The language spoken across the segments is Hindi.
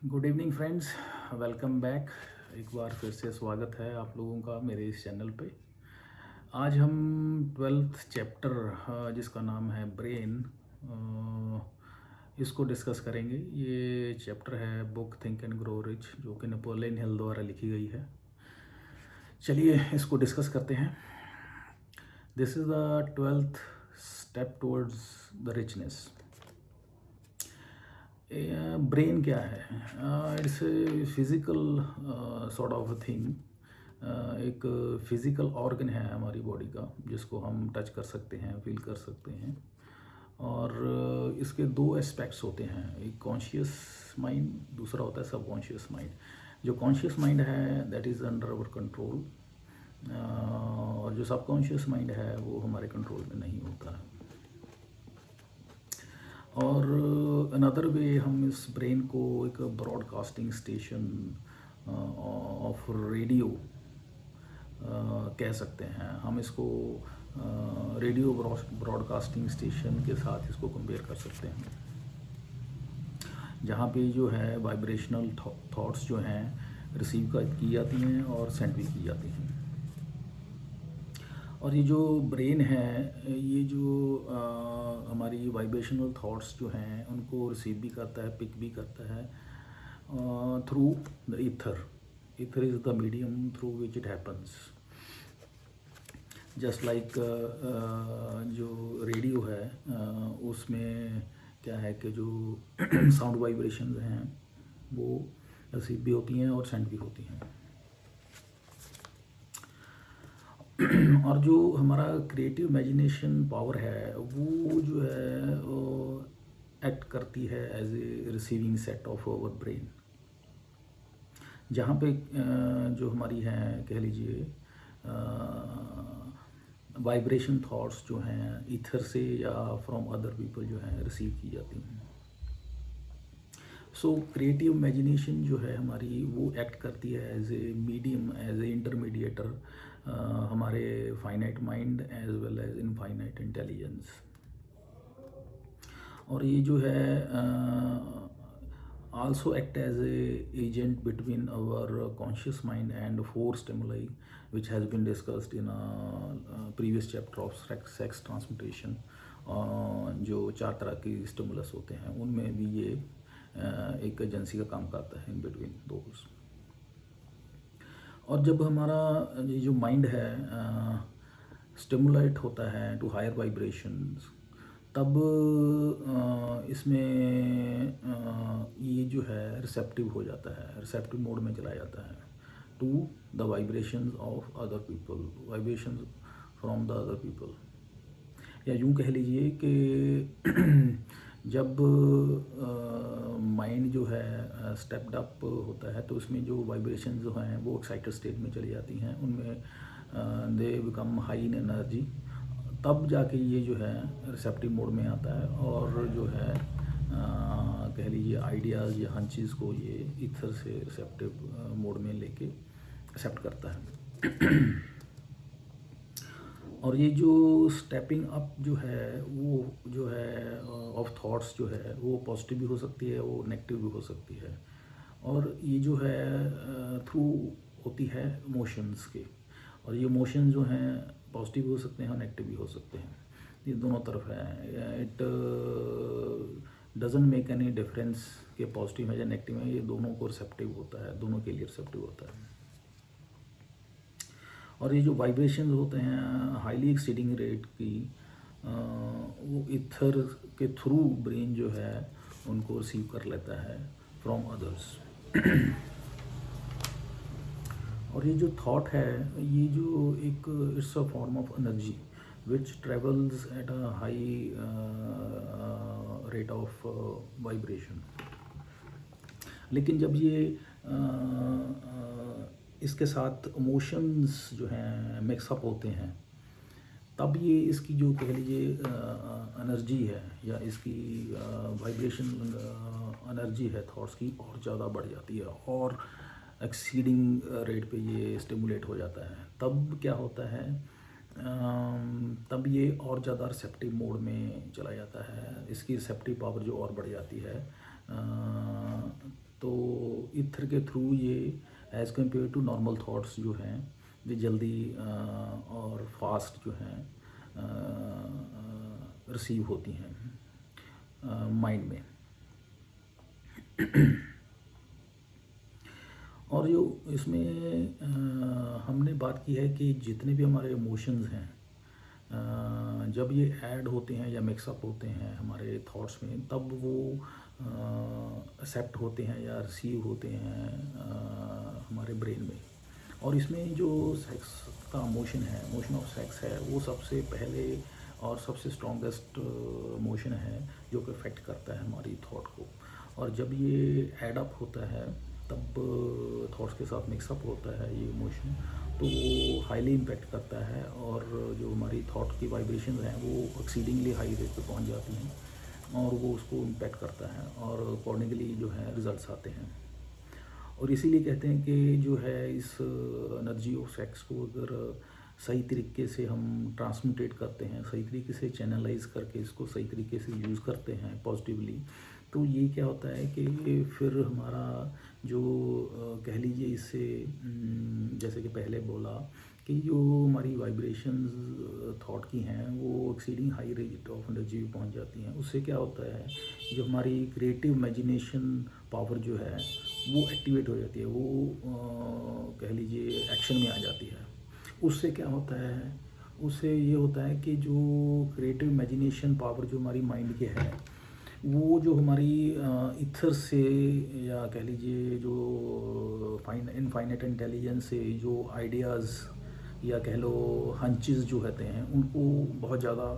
Good evening friends, welcome back. एक बार फिर से स्वागत है आप लोगों का मेरे इस चैनल पे। आज हम 12th चैप्टर जिसका नाम है ब्रेन, इसको डिस्कस करेंगे। ये चैप्टर है book think and grow rich, जो कि नेपोलियन हिल द्वारा लिखी गई है। चलिए इसको डिस्कस करते हैं। This is the 12th step towards the richness. Brain क्या है? It's a physical sort of thing. एक फिज़िकल ऑर्गन है हमारी बॉडी का, जिसको हम टच कर सकते हैं, फील कर सकते हैं। और इसके दो एस्पेक्ट्स होते हैं, एक कॉन्शियस माइंड, दूसरा होता है सबकॉन्शियस माइंड। जो कॉन्शियस माइंड है that is under our control, और जो सबकॉन्शियस माइंड है वो हमारे कंट्रोल में नहीं होता है। और अनदर वे हम इस ब्रेन को एक ब्रॉडकास्टिंग स्टेशन ऑफ रेडियो कह सकते हैं। हम इसको रेडियो ब्रॉडकास्टिंग स्टेशन के साथ इसको कंपेयर कर सकते हैं, जहाँ पे जो है वाइब्रेशनल थॉट्स जो हैं रिसीव की जाती हैं और सेंड भी की जाती हैं। और ये जो ब्रेन है, ये जो हमारी वाइब्रेशनल थॉट्स जो हैं उनको रिसीव भी करता है, पिक भी करता है through the ether. Ether is the medium through which it happens. Just like जो रेडियो है, उसमें क्या है कि जो साउंड वाइब्रेशन हैं वो रिसीव भी होती हैं और सेंड भी होती हैं। और जो हमारा क्रिएटिव इमेजिनेशन पावर है वो जो है वो एक्ट करती है as a receiving set of our brain, जहाँ पे जो हमारी हैं कह लीजिए वाइब्रेशन थॉट्स जो हैं ईथर से या फ्रॉम अदर पीपल जो हैं रिसीव की जाती हैं। सो क्रिएटिव इमेजिनेशन जो है हमारी वो एक्ट करती है as a medium, as a intermediator हमारे finite mind as well as infinite intelligence. और ये जो है also act as a agent between our conscious mind and four stimuli which has been discussed in previous chapter of sex transmutation. जो 4 तरह की स्टिमुलस होते हैं उनमें भी ये एक एजेंसी का काम करता है इन बिटवीन दोज। और जब हमारा ये जो माइंड है स्टिमुलेट होता है टू हायर वाइब्रेशंस, तब इसमें ये जो है रिसेप्टिव हो जाता है, रिसेप्टिव मोड में चला जाता है to the vibrations of other people, vibrations from the other people. या यूँ कह लीजिए कि जब माइंड जो है स्टेप्ड अप होता है तो उसमें जो वाइब्रेशन जो हैं वो एक्साइटेड स्टेट में चली जाती हैं, उनमें they become high in energy. तब जाके ये जो है रिसेप्टिव मोड में आता है और जो है कह लीजिए आइडियाज़ या हंचेस को ये इथर से रिसेप्टिव मोड में लेके एक्सेप्ट करता है। और ये जो स्टेपिंग अप जो है वो जो है ऑफ थॉट्स जो है वो पॉजिटिव भी हो सकती है, वो नेगेटिव भी हो सकती है। और ये जो है थ्रू होती है इमोशंस के, और ये इमोशन जो हैं पॉजिटिव भी हो सकते हैं और नेगेटिव भी हो सकते हैं। ये दोनों तरफ है। It doesn't make any difference कि पॉजिटिव है या नेगेटिव है, ये दोनों को रिसेप्टिव होता है, दोनों के लिए रिसेप्टिव होता है। और ये जो वाइब्रेशन होते हैं हाईली एक्सीडिंग रेट की, वो इथर के थ्रू ब्रेन जो है उनको रिसीव कर लेता है फ्रॉम अदर्स। और ये जो थॉट है ये जो एक it's a form of energy which travels at a high rate of vibration. लेकिन जब ये इसके साथ इमोशंस जो हैं मिक्सअप होते हैं, तब ये इसकी जो कह लीजिए एनर्जी है या इसकी वाइब्रेशन एनर्जी है थॉट्स की और ज़्यादा बढ़ जाती है और एक्सीडिंग रेट पे ये स्टिमुलेट हो जाता है। तब क्या होता है, तब ये और ज़्यादा रिसेप्टिव मोड में चला जाता है, इसकी रिसेप्टिव पावर जो और बढ़ जाती है। तो ईथर के थ्रू ये as compare to normal thoughts जो हैं ये जल्दी और फास्ट जो हैं रिसीव होती हैं माइंड में। और जो इसमें हमने बात की है कि जितने भी हमारे इमोशंस हैं जब ये ऐड होते हैं या मिक्सअप होते हैं हमारे थॉट्स में, तब वो एक्सेप्ट होते हैं या रिसीव होते हैं हमारे ब्रेन में। और इसमें जो सेक्स का मोशन है, मोशन ऑफ सेक्स है, वो सबसे पहले और सबसे स्ट्रॉन्गेस्ट मोशन है जो कि अफेक्ट करता है हमारी थॉट को। और जब ये ऐड अप होता है तब थॉट्स के साथ मिक्सअप होता है ये इमोशन, तो वो हाईली इम्पेक्ट करता है और जो हमारी थॉट की वाइब्रेशन हैं वो एक्सीडिंगली हाई रेट पे पहुंच जाती हैं और वो उसको इम्पेक्ट करता है और अकॉर्डिंगली जो है रिजल्ट्स आते हैं। और इसीलिए कहते हैं कि जो है इस एनर्जी ऑफ सेक्स को अगर सही तरीके से हम ट्रांसम्यूटेट करते हैं, सही तरीके से चैनलाइज करके इसको सही तरीके से यूज़ करते हैं पॉजिटिवली, तो ये क्या होता है कि फिर हमारा जो कह लीजिए इससे जैसे कि पहले बोला कि जो हमारी वाइब्रेशंस थॉट की हैं वो exceeding high rate of energy पे पहुंच जाती हैं। उससे क्या होता है, जो हमारी क्रिएटिव इमेजिनेशन पावर जो है वो एक्टिवेट हो जाती है, वो कह लीजिए एक्शन में आ जाती है। उससे क्या होता है, उससे ये होता है कि जो क्रिएटिव इमेजिनेशन पावर जो हमारी माइंड के है, वो जो हमारी इथर से या कह लीजिए जो इनफाइनाइट इंटेलिजेंस से जो आइडियाज़ या कह लो हंचेस जो होते हैं उनको बहुत ज़्यादा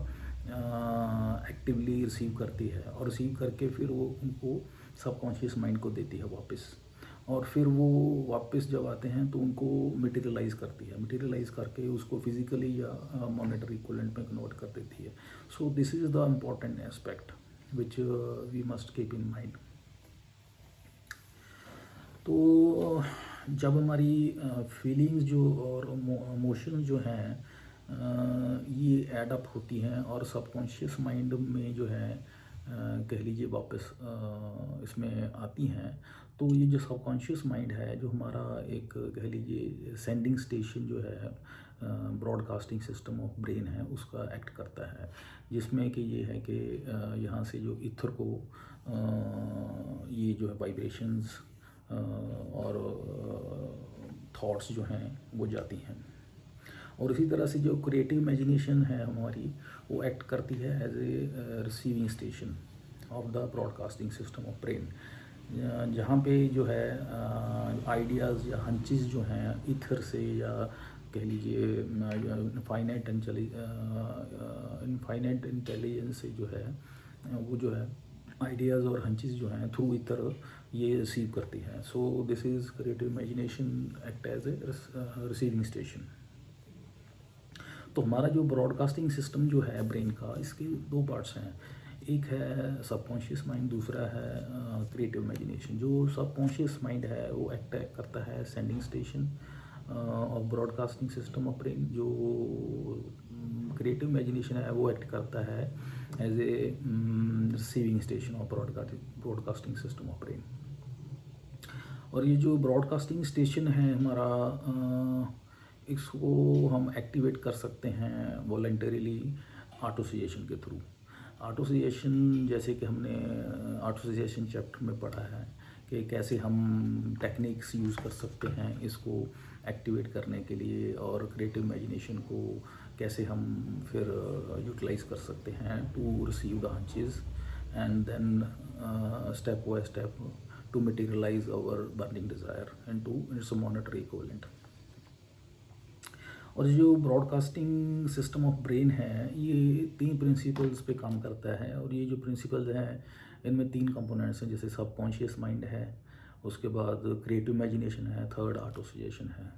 एक्टिवली रिसीव करती है और रिसीव करके फिर वो उनको सबकॉन्शियस माइंड को देती है वापस। और फिर वो वापस जब आते हैं तो उनको मटेरियलाइज करती है, मटेरियलाइज करके उसको फिजिकली या मॉनेटरी इक्विवेलेंट में कन्वर्ट कर देती है। So this is the important aspect which we must keep in mind. तो जब हमारी फीलिंग्स जो और इमोशंस जो हैं ये ऐड अप होती हैं और सबकॉन्शियस माइंड में जो है कह लीजिए वापस इसमें आती हैं, तो ये जो सबकॉन्शियस माइंड है जो हमारा एक कह लीजिए सेंडिंग स्टेशन जो है ब्रॉडकास्टिंग सिस्टम ऑफ ब्रेन है उसका एक्ट करता है, जिसमें कि ये है कि यहाँ से जो ईथर को ये जो है वाइब्रेशंस और थॉट्स जो हैं वो जाती हैं। और इसी तरह से जो क्रिएटिव इमेजिनेशन है हमारी वो एक्ट करती है as a receiving station of the broadcasting system of brain, जहाँ पे जो है आइडियाज़ या हंचेस जो हैं ईथर से या कह लीजिए इनफाइनाइट इंटेलिजेंस से जो है वो जो है आइडियाज़ और हंचेस जो हैं थ्रू ईथर ये रिसीव करती हैं। So this is creative imagination act as a receiving station. तो हमारा जो ब्रॉडकास्टिंग सिस्टम जो है ब्रेन का, इसके दो पार्ट्स हैं, एक है सबकॉन्शियस माइंड, दूसरा है क्रिएटिव इमेजिनेशन। जो सबकॉन्शियस माइंड है वो एक्ट करता है sending station of broadcasting system of brain, जो क्रिएटिव इमेजिनेशन है वो एक्ट करता है as a receiving station of broadcasting system of brain. और ये जो ब्रॉडकास्टिंग स्टेशन है हमारा इसको हम एक्टिवेट कर सकते हैं वॉलंटरीली ऑटोसिएशन के थ्रू। ऑटोसिएशन जैसे कि हमने ऑटोसिएशन चैप्टर में पढ़ा है कि कैसे हम टेक्निक्स यूज़ कर सकते हैं इसको एक्टिवेट करने के लिए, और क्रिएटिव इमेजिनेशन को कैसे हम फिर यूटिलाइज कर सकते हैं to receive the hunches and then step by step to materialise our burning desire and to its monetary equivalent. और जो ब्रॉडकास्टिंग सिस्टम ऑफ ब्रेन है ये 3 प्रिंसिपल्स पे काम करता है, और ये जो प्रिंसिपल्स हैं इनमें 3 कंपोनेंट्स हैं, जैसे सबकॉन्शियस माइंड है, उसके बाद क्रिएटिव इमेजिनेशन है, थर्ड ऑटोसिएशन है।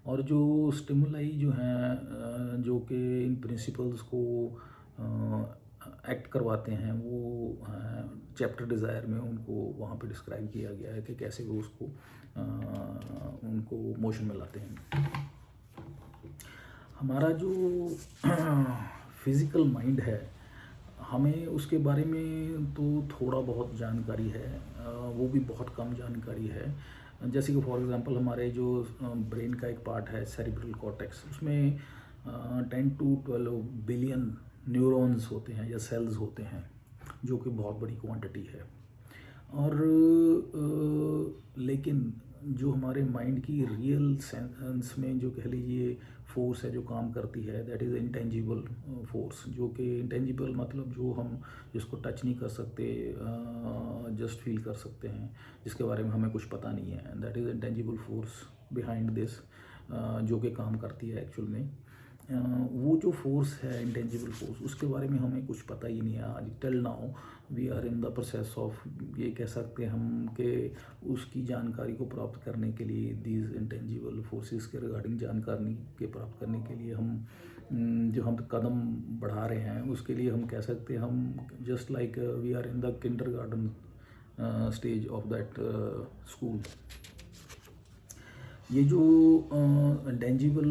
और जो स्टिमुलाई जो हैं जो कि इन प्रिंसिपल्स को एक्ट करवाते हैं वो चैप्टर डिज़ायर में उनको वहाँ पे डिस्क्राइब किया गया है कि कैसे वो उसको उनको मोशन में लाते हैं। हमारा जो फिज़िकल माइंड है हमें उसके बारे में तो थोड़ा बहुत जानकारी है वो भी बहुत कम जानकारी है। जैसे कि फॉर एग्जांपल हमारे जो ब्रेन का एक पार्ट है सेरिब्रल कॉर्टेक्स, उसमें 10 to 12 बिलियन न्यूरॉन्स होते हैं या सेल्स होते हैं, जो कि बहुत बड़ी क्वांटिटी है। और लेकिन जो हमारे माइंड की रियल सेंस में जो कह लीजिए फोर्स है जो काम करती है, दैट इज़ इंटेंजिबल फोर्स। जो कि इंटेंजिबल मतलब जो हम जिसको टच नहीं कर सकते, जस्ट फील कर सकते हैं, जिसके बारे में हमें कुछ पता नहीं है, that is intangible force behind this, जो कि काम करती है एक्चुअल में। वो जो फोर्स है इंटेंजिबल फोर्स, उसके बारे में हमें कुछ पता ही नहीं है आज till now. We are in the process of, ये कह सकते हैं हम कि उसकी जानकारी को प्राप्त करने के लिए, दीज इंटेंजिबल फोर्सेस के रिगार्डिंग जानकारी के प्राप्त करने के लिए हम जो हम कदम बढ़ा रहे हैं, उसके लिए हम कह सकते हैं हम just like we are in the kindergarten stage of that school. ये जो इंटेंजिबल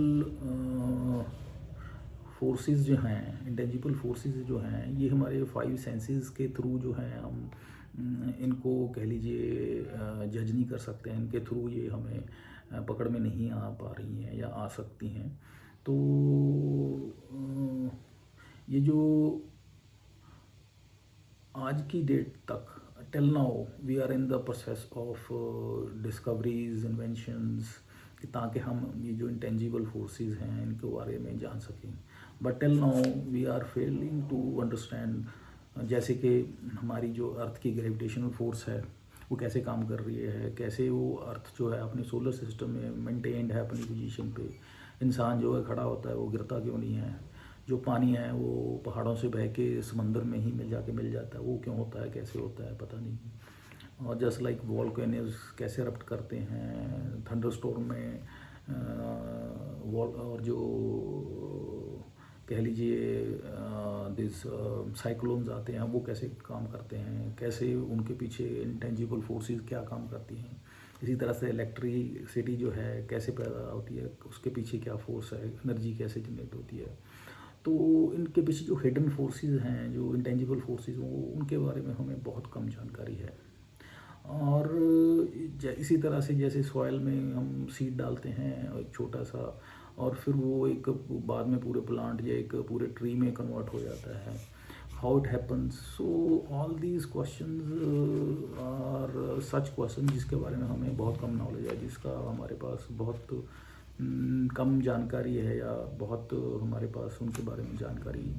फोर्सेस जो हैं, इंटेंजिबल फोर्सेस जो हैं, ये हमारे 5 सेंसेस के थ्रू जो हैं हम इनको कह लीजिए जज नहीं कर सकते हैं। इनके थ्रू ये हमें पकड़ में नहीं आ पा रही हैं या आ सकती हैं। तो ये जो आज की डेट तक till now we are in the process of discoveries, inventions, ताकि हम ये जो इंटेंजिबल फोर्सेस हैं इनके बारे में जान सकें। But till now we are failing to understand, जैसे कि हमारी जो अर्थ की ग्रेविटेशनल फोर्स है वो कैसे काम कर रही है, कैसे वो अर्थ जो है अपने सोलर सिस्टम में मेंटेन्ड है अपनी पोजीशन पे। इंसान जो है खड़ा होता है वो गिरता क्यों नहीं है। जो पानी है वो पहाड़ों से बह के समंदर में ही मिल जाता है, वो क्यों होता है, कैसे होता है, पता नहीं। और जस्ट लाइक वॉल्केनोज कैसे रप्ट करते हैं थंडर स्टॉर्म में, और जो कह लीजिए दिस साइक्लोन्स आते हैं वो कैसे काम करते हैं, कैसे उनके पीछे इंटेंजिबल फोर्सेस क्या काम करती हैं। इसी तरह से इलेक्ट्रिसिटी जो है कैसे पैदा होती है, उसके पीछे क्या फोर्स है, एनर्जी कैसे जनरेट होती है। तो इनके पीछे जो हिडन फोर्सेस हैं, जो इंटेंजिबल फोर्सेस, वो उनके बारे में हमें बहुत कम जानकारी है। और इसी तरह से जैसे सॉइल में हम सीड डालते हैं एक छोटा सा, और फिर वो एक बाद में पूरे प्लांट या एक पूरे ट्री में कन्वर्ट हो जाता है। How it happens, so all these questions are such question जिसके बारे में हमें बहुत कम नॉलेज है, जिसका हमारे पास बहुत कम जानकारी है, या बहुत हमारे पास उनके बारे में जानकारी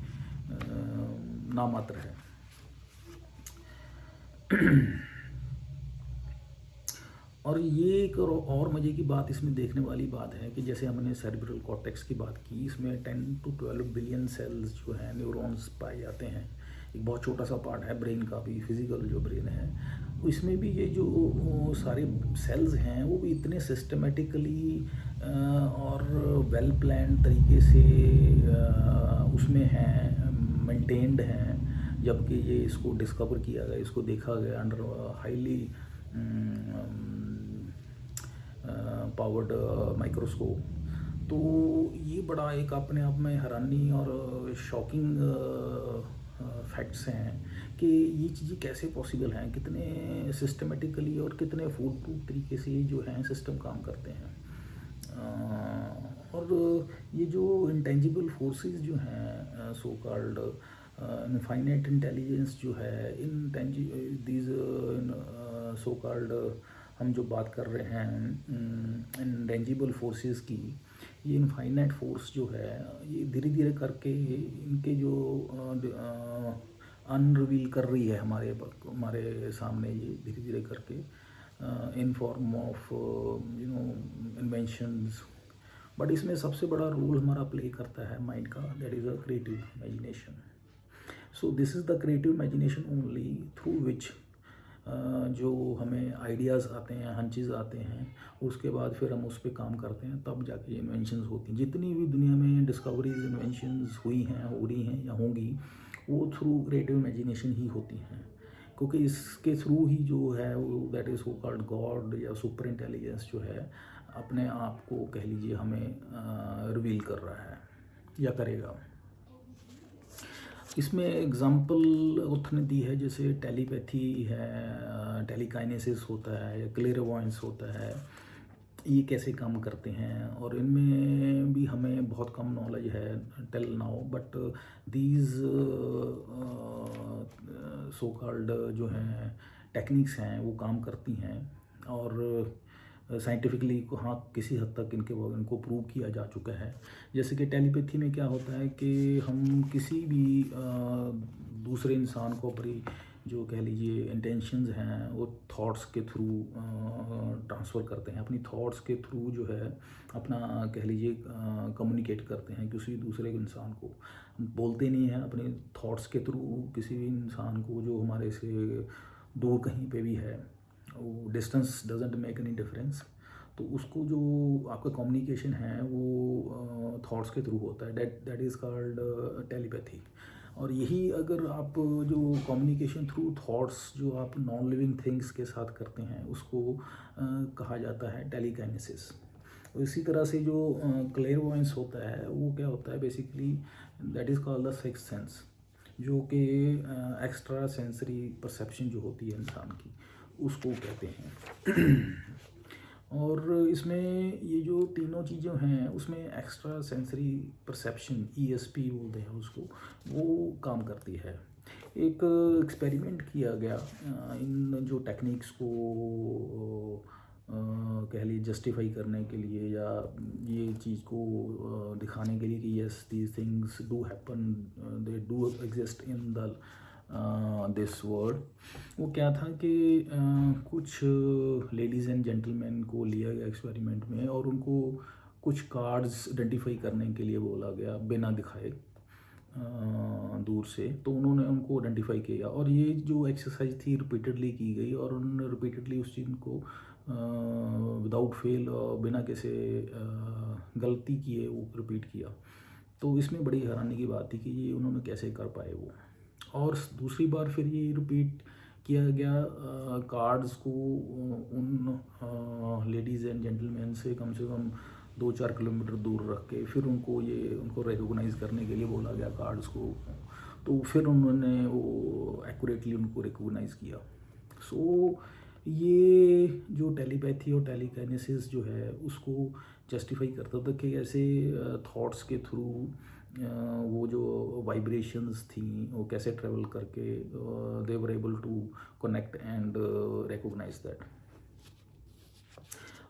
नामात्र है। और ये एक और मज़े की बात इसमें देखने वाली बात है कि जैसे हमने सेरिब्रल कॉर्टेक्स की बात की, इसमें 10 to 12 बिलियन सेल्स जो हैं, न्यूरॉन्स पाए जाते हैं। एक बहुत छोटा सा पार्ट है ब्रेन का भी, फिजिकल जो ब्रेन है इसमें भी ये जो सारे सेल्स हैं वो भी इतने सिस्टमेटिकली और वेल प्लान तरीके से उसमें हैं, मेंटेन्ड हैं। जबकि ये इसको डिस्कवर किया गया, इसको देखा गया अंडर हाईली पावर्ड माइक्रोस्कोप। तो ये बड़ा एक अपने आप में हैरानी और शॉकिंग फैक्ट्स हैं कि ये चीज़ें कैसे पॉसिबल हैं, कितने सिस्टमेटिकली और कितने फूड प्रूफ तरीके से ये जो हैं सिस्टम काम करते हैं। और ये जो इंटेंजिबल फोर्सेस जो हैं, सो कॉल्ड इनफाइनाइट इंटेलिजेंस जो है, दीज सो कॉल्ड हम जो बात कर रहे हैं इंटेंजिबल फोर्सेस की, ये इनफाइनाइट फोर्स जो है ये धीरे धीरे करके इनके जो अनरिवील कर रही है हमारे सामने, ये धीरे धीरे करके in form of inventions. But इसमें सबसे बड़ा रोल हमारा प्ले करता है माइंड का, that is a creative imagination. So this is the creative imagination only through which जो हमें आइडियाज़ आते हैं, हंचेस आते हैं, उसके बाद फिर हम उस पर काम करते हैं, तब जाके इन्वेंशंस होती हैं। जितनी भी दुनिया में डिस्कवरीज, इन्वेंशंस हुई हैं, हो रही हैं या होंगी, वो थ्रू क्रिएटिव इमेजिनेशन ही होती हैं। क्योंकि इसके थ्रू ही जो है वो that is so called God या सुपर इंटेलिजेंस जो है अपने आप को कह लीजिए हमें रिवील कर रहा है या करेगा। इसमें एग्जांपल उतने दी है जैसे टेलीपैथी है, टेलीकाइनेसिस होता है या क्लेयरवॉयंस होता है। ये कैसे काम करते हैं, और इनमें भी हमें बहुत कम नॉलेज है till now, but these so called जो हैं टेक्निक्स हैं वो काम करती हैं। और साइंटिफिकली को हाँ किसी हद तक इनको प्रूव किया जा चुका है। जैसे कि टेलीपैथी में क्या होता है कि हम किसी भी दूसरे इंसान को अपनी जो कह लीजिए इंटेंशंस हैं वो थॉट्स के थ्रू ट्रांसफ़र करते हैं, अपनी थॉट्स के थ्रू जो है अपना कह लीजिए कम्युनिकेट करते हैं किसी दूसरे इंसान को। हम बोलते नहीं हैं, अपने थॉट्स के थ्रू किसी भी इंसान को जो हमारे से दूर कहीं पे भी है, वो distance doesn't make any difference, तो उसको जो आपका कम्युनिकेशन है वो थॉट्स के थ्रू होता है, दैट इज़ कॉल्ड टेलीपैथी। और यही अगर आप जो कम्युनिकेशन थ्रू थॉट्स जो आप नॉन लिविंग थिंग्स के साथ करते हैं उसको कहा जाता है टेलीकाइनेसिस। और इसी तरह से जो क्लेयरवॉयंस होता है वो क्या होता है basically, that is called the sixth sense, जो कि एक्स्ट्रा सेंसरी परसेप्शन जो होती है इंसान की, उसको कहते हैं। और इसमें ये जो तीनों चीज़ें हैं उसमें एक्स्ट्रा सेंसरी परसेप्शन, ईएसपी बोलते हैं उसको, वो काम करती है। एक एक्सपेरिमेंट किया गया इन जो टेक्निक्स को कह लीजिए जस्टिफाई करने के लिए, या ये चीज़ को दिखाने के लिए कि yes these things do happen, they do exist in the this world. वो क्या था कि कुछ लेडीज़ एंड जेंटलमैन को लिया गया एक्सपेरिमेंट में, और उनको कुछ कार्ड्स आइडेंटिफाई करने के लिए बोला गया बिना दिखाए दूर से। तो उन्होंने उनको आइडेंटिफाई किया, और ये जो एक्सरसाइज थी रिपीटेडली की गई, और उन्होंने रिपीटेडली उस चीज़ को विदाउट फेल और बिना किसी गलती किए वो रिपीट किया। तो इसमें बड़ी हैरानी की बात थी कि ये उन्होंने कैसे कर पाए वो। और दूसरी बार फिर ये रिपीट किया गया कार्ड्स को उन लेडीज़ एंड जेंटलमैन से कम 2-4 किलोमीटर दूर रख के, फिर उनको रिकॉग्नाइज़ करने के लिए बोला गया कार्ड्स को। तो फिर उन्होंने वो एक्यूरेटली उनको रिकॉग्नाइज़ किया। सो ये जो टेलीपैथी और टेलीकाइनेसिस जो है उसको जस्टिफाई करता था कि ऐसे थॉट्स के थ्रू वो जो वाइब्रेशंस थी वो कैसे ट्रेवल करके they were able to connect and recognise that.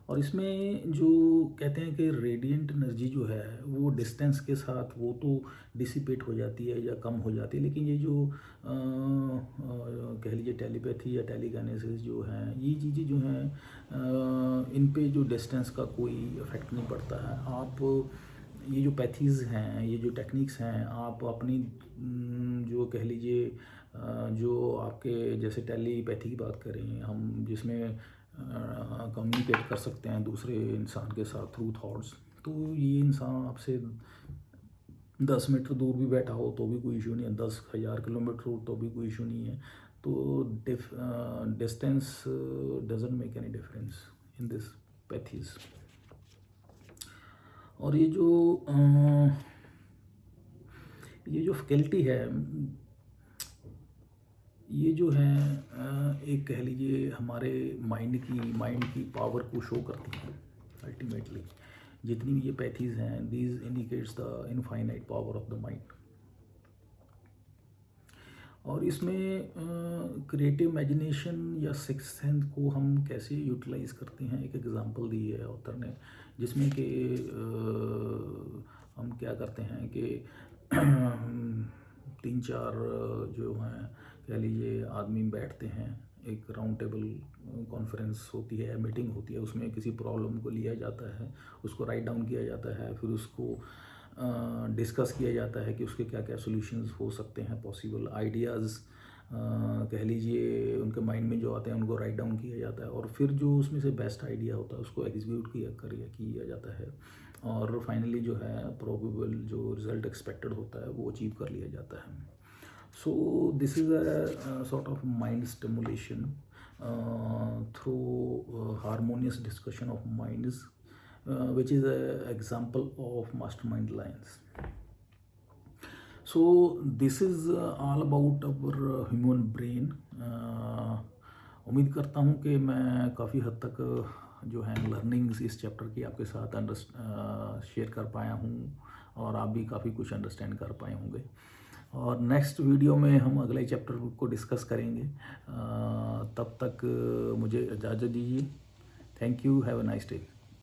और इसमें जो कहते हैं कि रेडिएंट एनर्जी जो है वो डिस्टेंस के साथ वो तो डिसिपेट हो जाती है या कम हो जाती है, लेकिन ये जो कह लीजिए टेलीपैथी या टेलीकाइनेसिस जो हैं, ये चीज़ें जो हैं इन पे जो डिस्टेंस का कोई इफेक्ट नहीं पड़ता है। आप ये जो पैथीज़ हैं, ये जो टेक्निक्स हैं, आप अपनी जो कह लीजिए जो आपके जैसे टेलीपैथी की बात करें हम, जिसमें कम्युनिकेट कर सकते हैं दूसरे इंसान के साथ थ्रू थॉट्स, तो ये इंसान आपसे 10 मीटर दूर भी बैठा हो तो भी कोई इशू नहीं है, 10,000 किलोमीटर हो तो भी कोई इशू नहीं है। तो distance doesn't make any difference in this पैथीज़। और ये जो फैकल्टी है, ये जो है एक कह लीजिए हमारे माइंड की पावर को शो करती है अल्टीमेटली। जितनी भी ये पैथीज़ हैं, these indicates the infinite power of the mind. और इसमें क्रिएटिव इमेजिनेशन या सिक्स सेंस को हम कैसे यूटिलाइज़ करते हैं, एक एग्जांपल दी है ऑथर ने, जिसमें कि हम क्या करते हैं कि 3-4 जो हैं कह लीजिए आदमी बैठते हैं, एक राउंड टेबल कॉन्फ्रेंस होती है, मीटिंग होती है, उसमें किसी प्रॉब्लम को लिया जाता है, उसको राइट डाउन किया जाता है, फिर उसको डिस्कस किया जाता है कि उसके क्या क्या सॉल्यूशंस हो सकते हैं, पॉसिबल आइडियाज़ कह लीजिए उनके माइंड में जो आते हैं उनको राइट डाउन किया जाता है, और फिर जो उसमें से बेस्ट आइडिया होता है उसको एग्जीक्यूट किया जाता है, और फाइनली जो है प्रोबेबल जो रिज़ल्ट एक्सपेक्टेड होता है वो अचीव कर लिया जाता है। So this is a sort of mind stimulation through harmonious discussion of minds, which is an example of mastermind lines. So this is all about our human brain. उम्मीद करता हूँ कि मैं काफ़ी हद तक जो है लर्निंग्स इस चैप्टर की आपके साथ शेयर कर पाया हूँ, और आप भी काफ़ी कुछ अंडरस्टैंड कर पाए होंगे। और नेक्स्ट वीडियो में हम अगले चैप्टर को डिस्कस करेंगे। तब तक मुझे इजाज़त दीजिए। Thank you, have a nice day.